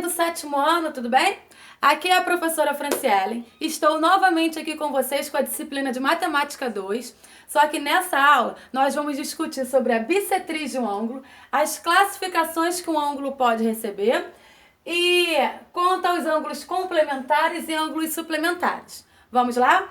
do sétimo ano, tudo bem? Aqui é a professora Franciele. Estou novamente aqui com vocês com a disciplina de Matemática 2. Só que nessa aula nós vamos discutir sobre a bissetriz de um ângulo, as classificações que um ângulo pode receber e quanto aos ângulos complementares e ângulos suplementares. Vamos lá?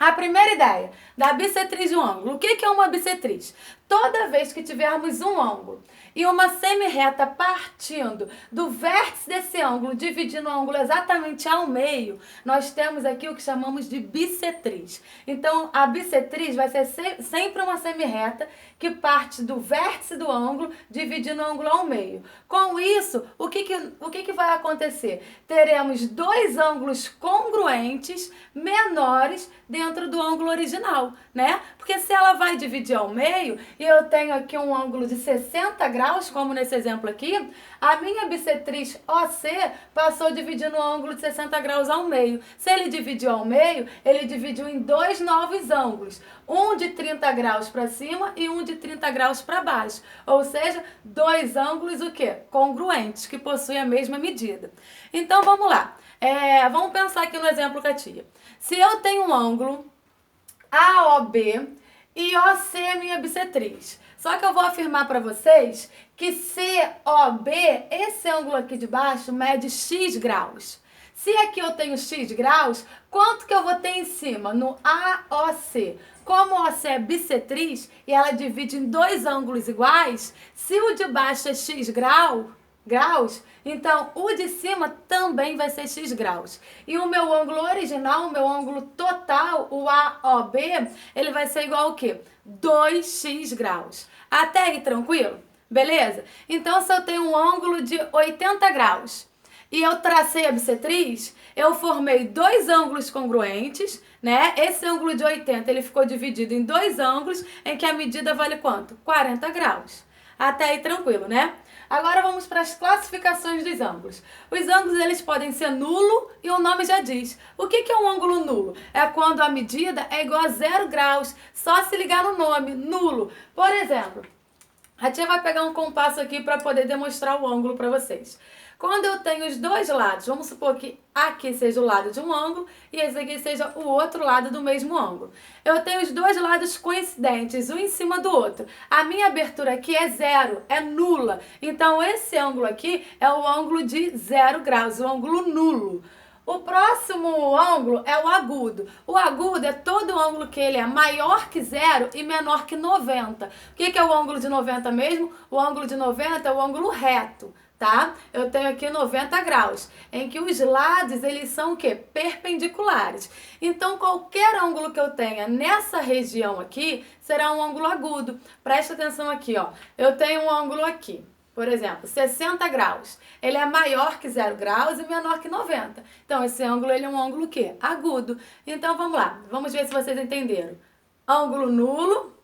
A primeira ideia da bissetriz de um ângulo. O que é uma bissetriz? Toda vez que tivermos um ângulo e uma semirreta partindo do vértice desse ângulo, dividindo o ângulo exatamente ao meio, nós temos aqui o que chamamos de bissetriz. Então, a bissetriz vai ser sempre uma semirreta que parte do vértice do ângulo, dividindo o ângulo ao meio. Com isso, o que vai acontecer? Teremos dois ângulos congruentes menores dentro do ângulo original, né? Porque se ela vai dividir ao meio e eu tenho aqui um ângulo de 60 graus, como nesse exemplo aqui, a minha bissetriz OC passou dividindo o ângulo de 60 graus ao meio. Se ele dividiu ao meio, ele dividiu em dois novos ângulos, um de 30 graus para cima e um de 30 graus para baixo. Ou seja, dois ângulos o quê? Congruentes, que possuem a mesma medida. Então vamos lá. Vamos pensar aqui no exemplo com a tia. Se eu tenho um ângulo AOB e OC é minha bissetriz. Só que eu vou afirmar para vocês que COB, esse ângulo aqui de baixo, mede X graus. Se aqui eu tenho X graus, quanto que eu vou ter em cima? No AOC. Como a OC é bissetriz e ela divide em dois ângulos iguais, se o de baixo é X graus, então o de cima também vai ser X graus. E o meu ângulo original, o meu ângulo total, o AOB, ele vai ser igual ao quê? 2x graus. Até aí tranquilo? Beleza? Então se eu tenho um ângulo de 80 graus e eu tracei a bissetriz, eu formei dois ângulos congruentes, né? Esse ângulo de 80, ele ficou dividido em dois ângulos em que a medida vale quanto? 40 graus. Até aí tranquilo, né? Agora vamos para as classificações dos ângulos. Os ângulos eles podem ser nulo e o nome já diz. O que é um ângulo nulo? É quando a medida é igual a 0 graus. Só se ligar no nome, nulo. Por exemplo, a tia vai pegar um compasso aqui para poder demonstrar o ângulo para vocês. Quando eu tenho os dois lados, vamos supor que aqui seja o lado de um ângulo e esse aqui seja o outro lado do mesmo ângulo. Eu tenho os dois lados coincidentes, um em cima do outro. A minha abertura aqui é zero, é nula. Então esse ângulo aqui é o ângulo de 0 graus, o ângulo nulo. O próximo ângulo é o agudo. O agudo é todo ângulo que ele é maior que 0 e menor que 90. O que é o ângulo de 90 mesmo? O ângulo de 90 é o ângulo reto. Tá? Eu tenho aqui 90 graus, em que os lados, eles são o quê? Perpendiculares. Então, qualquer ângulo que eu tenha nessa região aqui, será um ângulo agudo. Presta atenção aqui, ó. Eu tenho um ângulo aqui, por exemplo, 60 graus. Ele é maior que 0 graus e menor que 90. Então, esse ângulo, ele é um ângulo o quê? Agudo. Então, vamos lá. Vamos ver se vocês entenderam. Ângulo nulo.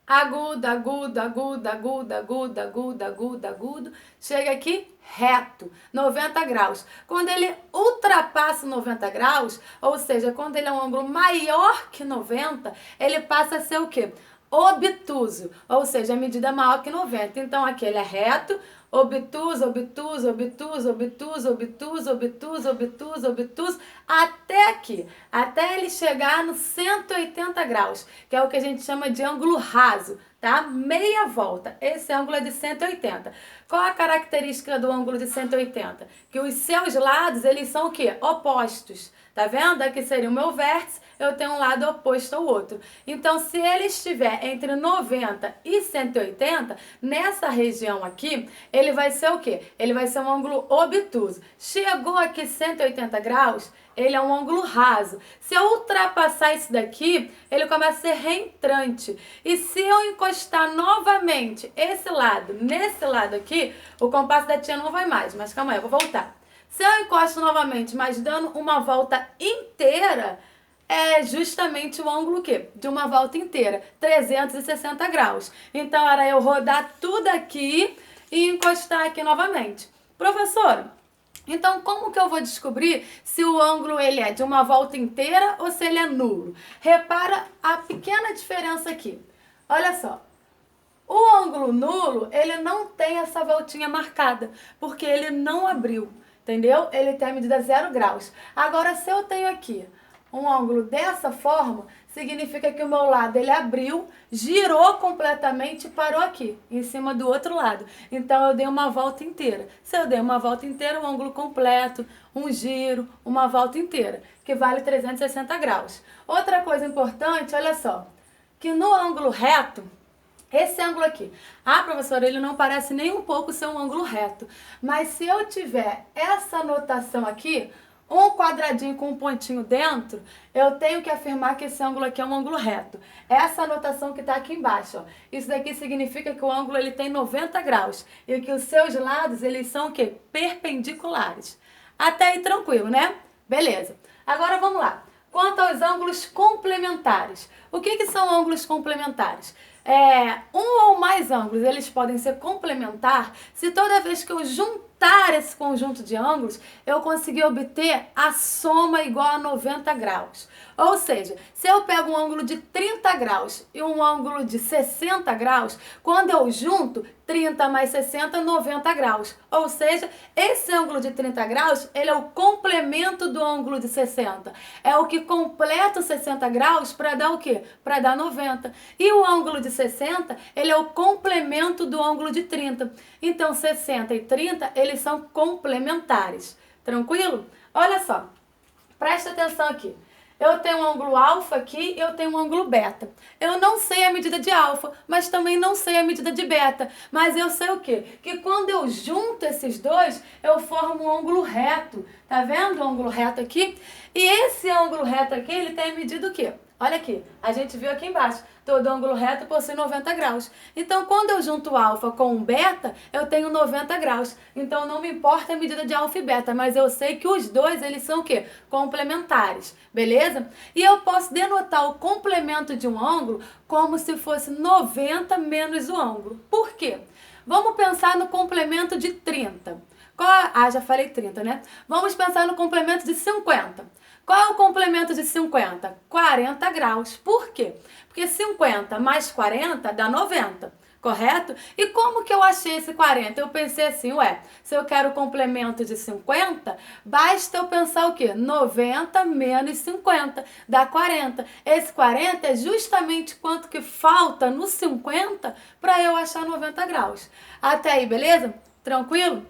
Agudo, agudo, agudo, agudo, agudo, agudo, agudo, agudo. Chega aqui reto, 90 graus. Quando ele ultrapassa 90 graus, ou seja, quando ele é um ângulo maior que 90, ele passa a ser o quê? Obtuso, ou seja, a medida é maior que 90. Então aqui ele é reto, obtuso, obtuso, obtuso, obtuso, obtuso, obtuso, obtuso, obtuso, até aqui, até ele chegar no 180 graus, que é o que a gente chama de ângulo raso, tá? Meia volta, esse ângulo é de 180. Qual a característica do ângulo de 180? Que os seus lados, eles são o quê? Opostos. Tá vendo? Aqui seria o meu vértice, eu tenho um lado oposto ao outro. Então, se ele estiver entre 90 e 180, nessa região aqui, ele vai ser o quê? Ele vai ser um ângulo obtuso. Chegou aqui 180 graus, ele é um ângulo raso. Se eu ultrapassar isso daqui, ele começa a ser reentrante. E se eu encostar novamente esse lado nesse lado aqui, o compasso da tia não vai mais. Mas calma aí, eu vou voltar. Se eu encosto novamente, mas dando uma volta inteira, é justamente o ângulo quê? De uma volta inteira, 360 graus. Então, era eu rodar tudo aqui e encostar aqui novamente. Professora, então como que eu vou descobrir se o ângulo ele é de uma volta inteira ou se ele é nulo? Repara a pequena diferença aqui. Olha só. O ângulo nulo, ele não tem essa voltinha marcada, porque ele não abriu. entendeu? Ele tem a medida 0 graus. Agora, se eu tenho aqui um ângulo dessa forma, significa que o meu lado ele abriu, girou completamente e parou aqui, em cima do outro lado. Então, eu dei uma volta inteira. Se eu dei uma volta inteira, um ângulo completo, um giro, uma volta inteira, que vale 360 graus. Outra coisa importante, olha só, que no ângulo reto, esse ângulo aqui, professora, ele não parece nem um pouco ser um ângulo reto, mas se eu tiver essa notação aqui, um quadradinho com um pontinho dentro, eu tenho que afirmar que esse ângulo aqui é um ângulo reto. Essa anotação que está aqui embaixo, ó. Isso daqui significa que o ângulo ele tem 90 graus e que os seus lados eles são o quê? Perpendiculares. Até aí tranquilo, né? Beleza. Agora vamos lá. Quanto aos ângulos complementares. O que são ângulos complementares? Um ou mais ângulos, eles podem ser complementar se toda vez que eu juntar esse conjunto de ângulos, eu conseguir obter a soma igual a 90 graus. Ou seja, se eu pego um ângulo de 30 graus e um ângulo de 60 graus, quando eu junto 30 mais 60, 90 graus. Ou seja, esse ângulo de 30 graus, ele é o complemento do ângulo de 60. É o que completa os 60 graus para dar o quê? Para dar 90. E o ângulo de 60, ele é o complemento do ângulo de 30. Então, 60 e 30, eles são complementares. Tranquilo? Olha só, presta atenção aqui. Eu tenho um ângulo alfa aqui e eu tenho um ângulo beta. Eu não sei a medida de alfa, mas também não sei a medida de beta. Mas eu sei o quê? Que quando eu junto esses dois, eu formo um ângulo reto. Tá vendo o ângulo reto aqui? E esse ângulo reto aqui, ele tem a medida o quê? Olha aqui, a gente viu aqui embaixo, todo ângulo reto possui 90 graus. Então, quando eu junto alfa com um beta, eu tenho 90 graus. Então, não me importa a medida de alfa e beta, mas eu sei que os dois, eles são o quê? Complementares, beleza? E eu posso denotar o complemento de um ângulo como se fosse 90 menos o ângulo. Por quê? Vamos pensar no complemento de 30. Já falei 30, né? Vamos pensar no complemento de 50. Qual é o complemento de 50? 40 graus. Por quê? Porque 50 mais 40 dá 90, correto? E como que eu achei esse 40? Eu pensei assim, se eu quero o complemento de 50, basta eu pensar o quê? 90 menos 50, dá 40. Esse 40 é justamente quanto que falta no 50 para eu achar 90 graus. Até aí, beleza? Tranquilo?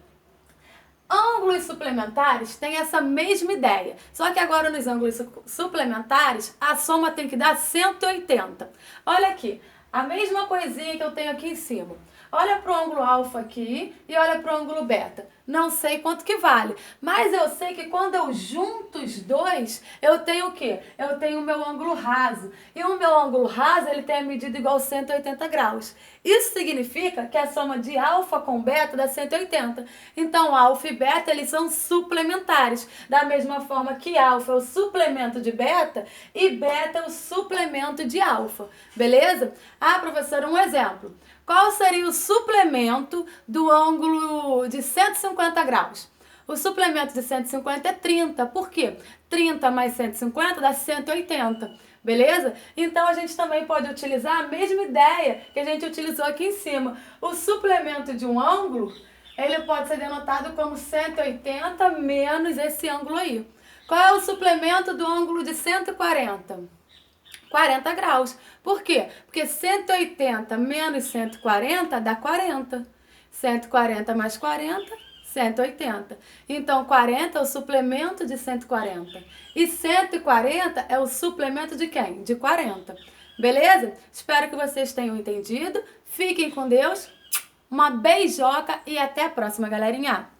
Ângulos suplementares têm essa mesma ideia, só que agora nos ângulos suplementares a soma tem que dar 180. Olha aqui, a mesma coisinha que eu tenho aqui em cima. Olha para o ângulo alfa aqui e olha para o ângulo beta. Não sei quanto que vale, mas eu sei que quando eu junto os dois, eu tenho o quê? Eu tenho o meu ângulo raso. E o meu ângulo raso, ele tem a medida igual a 180 graus. Isso significa que a soma de alfa com beta dá 180. Então, alfa e beta, eles são suplementares. Da mesma forma que alfa é o suplemento de beta e beta é o suplemento de alfa. Beleza? Professora, um exemplo. Qual seria o suplemento do ângulo de 150 graus? O suplemento de 150 é 30. Por quê? 30 mais 150 dá 180. Beleza? Então, a gente também pode utilizar a mesma ideia que a gente utilizou aqui em cima. O suplemento de um ângulo, ele pode ser denotado como 180 menos esse ângulo aí. Qual é o suplemento do ângulo de 140? 40 graus. Por quê? Porque 180 menos 140 dá 40. 140 mais 40, 180. Então, 40 é o suplemento de 140. E 140 é o suplemento de quem? De 40. Beleza? Espero que vocês tenham entendido. Fiquem com Deus. Uma beijoca e até a próxima, galerinha!